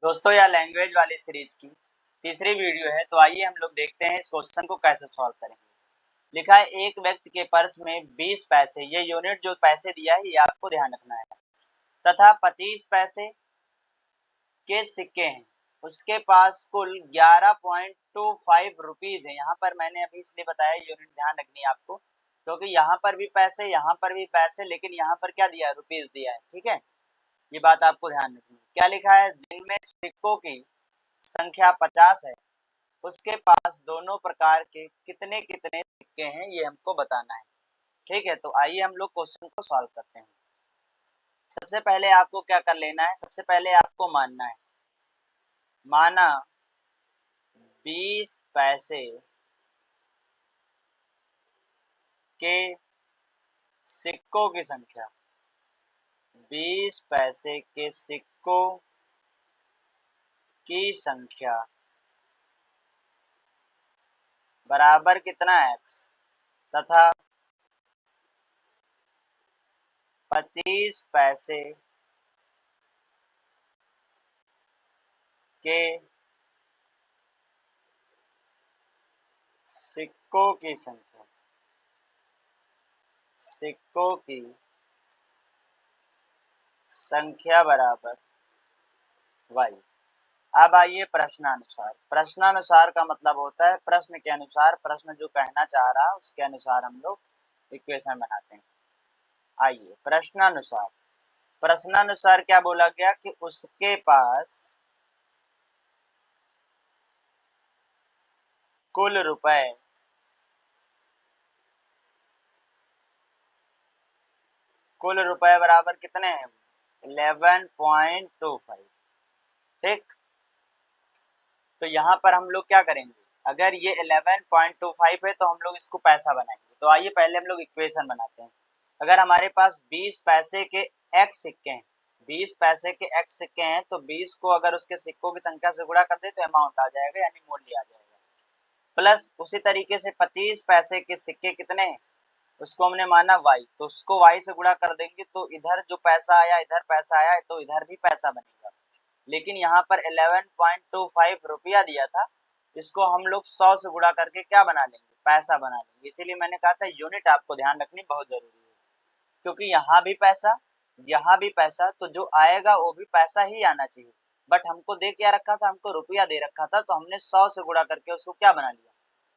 दोस्तों यह लैंग्वेज वाली सीरीज की तीसरी वीडियो है। तो आइए हम लोग देखते हैं इस क्वेश्चन को कैसे सॉल्व करेंगे। लिखा है एक व्यक्ति के पर्स में 20 पैसे, ये यूनिट जो पैसे दिया है ये आपको ध्यान रखना है, तथा 25 पैसे के सिक्के हैं। उसके पास कुल 11.25 रुपीज है। यहाँ पर मैंने अभी इसलिए बताया यूनिट ध्यान रखनी है आपको, क्योंकि यहाँ पर भी पैसे, यहाँ पर भी पैसे, लेकिन यहाँ पर क्या दिया है, रुपीज दिया है। ठीक है, ये बात आपको ध्यान रखनी है। क्या लिखा है, जिनमें सिक्कों की संख्या 50 है उसके पास दोनों प्रकार के कितने कितने सिक्के हैं, ये हमको बताना है। ठीक है, तो आइए हम लोग क्वेश्चन को सॉल्व करते हैं। सबसे पहले आपको क्या कर लेना है, सबसे पहले आपको मानना है, माना 20 पैसे के सिक्कों की संख्या, 20 पैसे के सिक्कों की संख्या बराबर कितना x, तथा 25 पैसे के सिक्कों की संख्या, सिक्कों की संख्या बराबर y। अब आइए प्रश्नानुसार। प्रश्नानुसार का मतलब होता है प्रश्न के अनुसार, प्रश्न जो कहना चाह रहा है उसके अनुसार हम लोग इक्वेशन बनाते हैं। आइए प्रश्नानुसार, प्रश्नानुसार क्या बोला गया कि उसके पास कुल रुपए बराबर कितने हैं, 11.25। ठीक, तो यहाँ पर हम लोग क्या करेंगे, अगर ये 11.25 है तो हम लोग इसको पैसा बनाएंगे। तो आइए पहले हम लोग इक्वेशन बनाते हैं। अगर हमारे पास 20 पैसे के x सिक्के हैं, 20 पैसे के x सिक्के हैं, तो 20 को अगर उसके सिक्कों की संख्या से गुणा कर दे तो अमाउंट आ जाएगा, यानी मूल्य आ जाएगा। प्लस उसी तरीके से 25 पैसे के सिक्के कितने हैं, उसको हमने माना y, तो उसको y से गुणा कर देंगे तो इधर जो पैसा आया इधर पैसा आया, तो इधर भी पैसा बनेगा। लेकिन यहाँ पर 11.25 रुपया दिया था, इसको हम लोग 100 से गुणा करके क्या बना लेंगे, पैसा बना लेंगे। इसीलिए मैंने कहा था यूनिट आपको ध्यान रखनी बहुत जरूरी है, क्योंकि यहाँ भी पैसा यहाँ भी पैसा, तो जो आएगा वो भी पैसा ही आना चाहिए। बट हमको दे क्या रखा था, हमको रुपया दे रखा था, तो हमने 100 से गुणा करके उसको क्या बना लिया,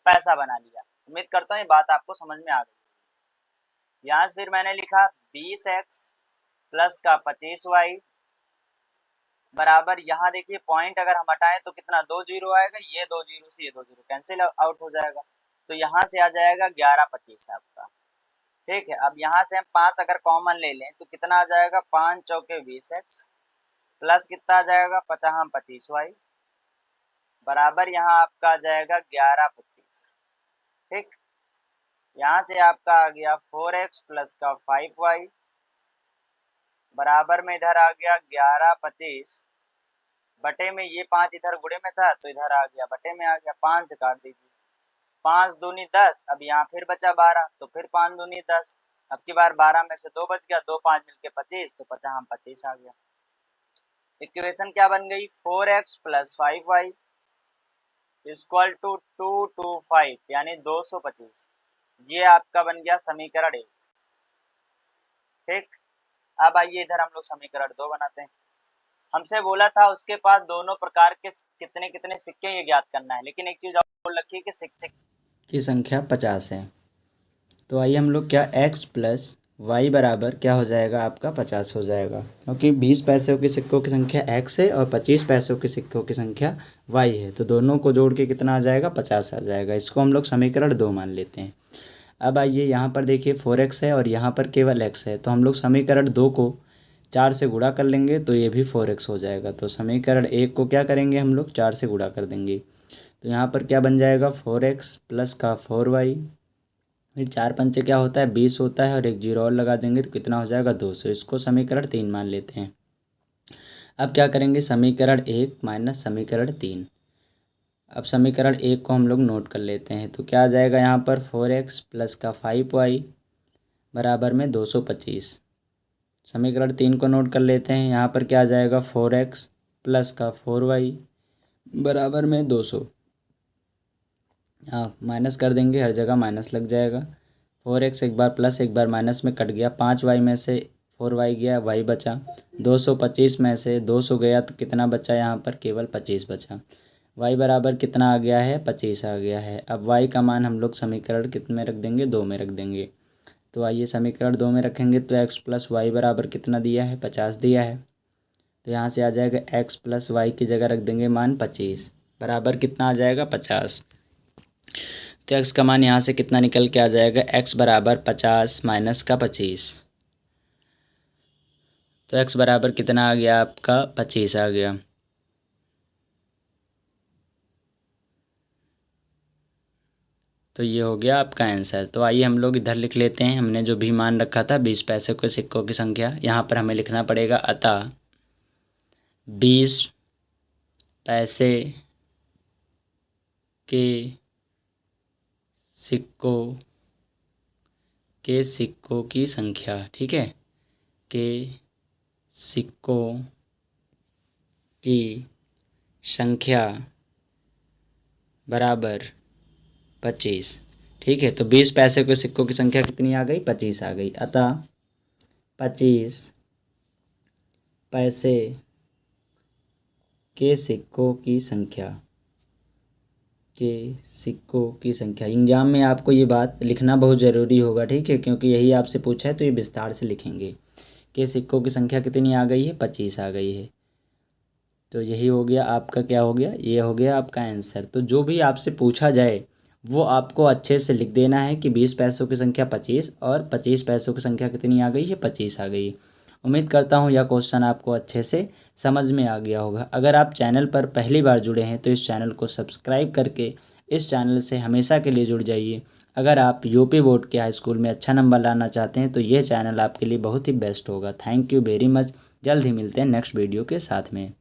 पैसा बना लिया। उम्मीद करता हूँ ये बात आपको समझ में आ गई। यहाँ से फिर मैंने लिखा 20x प्लस का 25y बराबर, यहाँ देखिए पॉइंट अगर हम हटाएं तो कितना, 2 जीरो आएगा, ये 2 जीरो से ये 2 जीरो कैंसिल आउट हो जाएगा, तो यहाँ से आ जाएगा 11.25 आपका। ठीक है, अब यहाँ से हम 5 अगर कॉमन ले लें तो कितना आ जाएगा, 5 चौके 20x प्लस कितना आ जाएगा, 50 25y बराबर, यहाँ आपका आ जाएगा 11.25। ठीक, यहाँ से आपका आ गया 4x प्लस का 5y बराबर में इधर आ गया 11.25 बटे में, ये 5 इधर गुणे में था तो इधर आ गया बटे में आ गया, 5 से काट दीजिए, 5 दूनी 10, अब यहाँ फिर बचा 12, तो फिर 5 दूनी 10, अब की बार 12 में से 2 बच गया, 2 5 मिलके 25, तो 50 25 आ गया। इक्वेशन क्या बन गई, 4x plus 5y equal to 225 यानी 225। ये आपका बन गया समीकरण 1। ठीक, अब आइए इधर हम लोग समीकरण 2 बनाते हैं। हमसे बोला था उसके पास दोनों प्रकार के कितने कितने सिक्के ये ज्ञात करना है, लेकिन एक चीज और बोल रखी है कि सिक्के की संख्या 50 है। तो आइए हम लोग क्या x प्लस वाई बराबर क्या हो जाएगा, आपका 50 हो जाएगा, क्योंकि 20 पैसों के सिक्कों की संख्या x है और 25 पैसों के सिक्कों की संख्या y है, तो दोनों को जोड़ के कितना आ जाएगा, 50 आ जाएगा। इसको हम लोग समीकरण 2 मान लेते हैं। अब आइए यहाँ पर देखिए 4x है और यहाँ पर केवल x है, तो हम लोग समीकरण 2 को 4 से गुणा कर लेंगे तो ये भी 4x हो जाएगा। तो समीकरण 1 को क्या करेंगे, हम लोग 4 से गुणा कर देंगे, तो यहाँ पर क्या बन जाएगा, 4x प्लस का 4y, फिर 4 पंचे क्या होता है, 20 होता है, और एक जीरो और लगा देंगे तो कितना हो जाएगा, 200। इसको समीकरण 3 मान लेते हैं। अब क्या करेंगे, समीकरण 1 माइनस समीकरण 3। अब समीकरण 1 को हम लोग नोट कर लेते हैं, तो क्या आ जाएगा यहाँ पर, 4x प्लस का 5y बराबर में 225। समीकरण 3 को नोट कर लेते हैं, यहाँ पर क्या आ जाएगा, 4x प्लस का 4y बराबर में 200। हाँ, माइनस कर देंगे, हर जगह माइनस लग जाएगा। 4x एक बार प्लस एक बार माइनस में कट गया, 5y में से 4y गया, y बचा। 225 में से 200 गया तो कितना बचा यहाँ पर? केवल 25 बचा। y बराबर कितना आ गया है? 25 आ गया है। अब y का मान हम लोग समीकरण कितने में रख देंगे? 2 में रख देंगे। तो आइए समीकरण 2 में रखेंगे तो x प्लस वाई बराबर कितना दिया है? 50 दिया है। तो यहाँ से आ जाएगा x प्लस वाई की जगह रख देंगे मान 25 बराबर कितना आ जाएगा? 50। तो x का मान यहाँ से कितना निकल के आ जाएगा? x बराबर 50 माइनस का 25। तो x बराबर कितना आ गया आपका? 25 आ गया। तो ये हो गया आपका आंसर। तो आइए हम लोग इधर लिख लेते हैं। हमने जो भी मान रखा था 20 पैसे के सिक्कों की संख्या, यहाँ पर हमें लिखना पड़ेगा अतः 20 पैसे के सिक्कों की संख्या, ठीक है, के सिक्कों की संख्या बराबर 25। ठीक है, तो 20 पैसे के सिक्कों की संख्या कितनी आ गई? 25 आ गई। अतः 25 पैसे के सिक्कों की संख्या एग्जाम में आपको ये बात लिखना बहुत ज़रूरी होगा, ठीक है, क्योंकि यही आपसे पूछा है तो ये विस्तार से लिखेंगे। के सिक्कों की संख्या कितनी आ गई है? 25 आ गई है। तो यही हो गया आपका, क्या हो गया? ये हो गया आपका आंसर। तो जो भी आपसे पूछा जाए वो आपको अच्छे से लिख देना है कि 20 पैसों की संख्या 25 और 25 पैसों की संख्या कितनी आ गई है? 25 आ गई। उम्मीद करता हूँ यह क्वेश्चन आपको अच्छे से समझ में आ गया होगा। अगर आप चैनल पर पहली बार जुड़े हैं तो इस चैनल को सब्सक्राइब करके इस चैनल से हमेशा के लिए जुड़ जाइए। अगर आप यूपी बोर्ड के हाई स्कूल में अच्छा नंबर लाना चाहते हैं तो यह चैनल आपके लिए बहुत ही बेस्ट होगा। Thank you very much. जल्द ही मिलते हैं नेक्स्ट वीडियो के साथ में।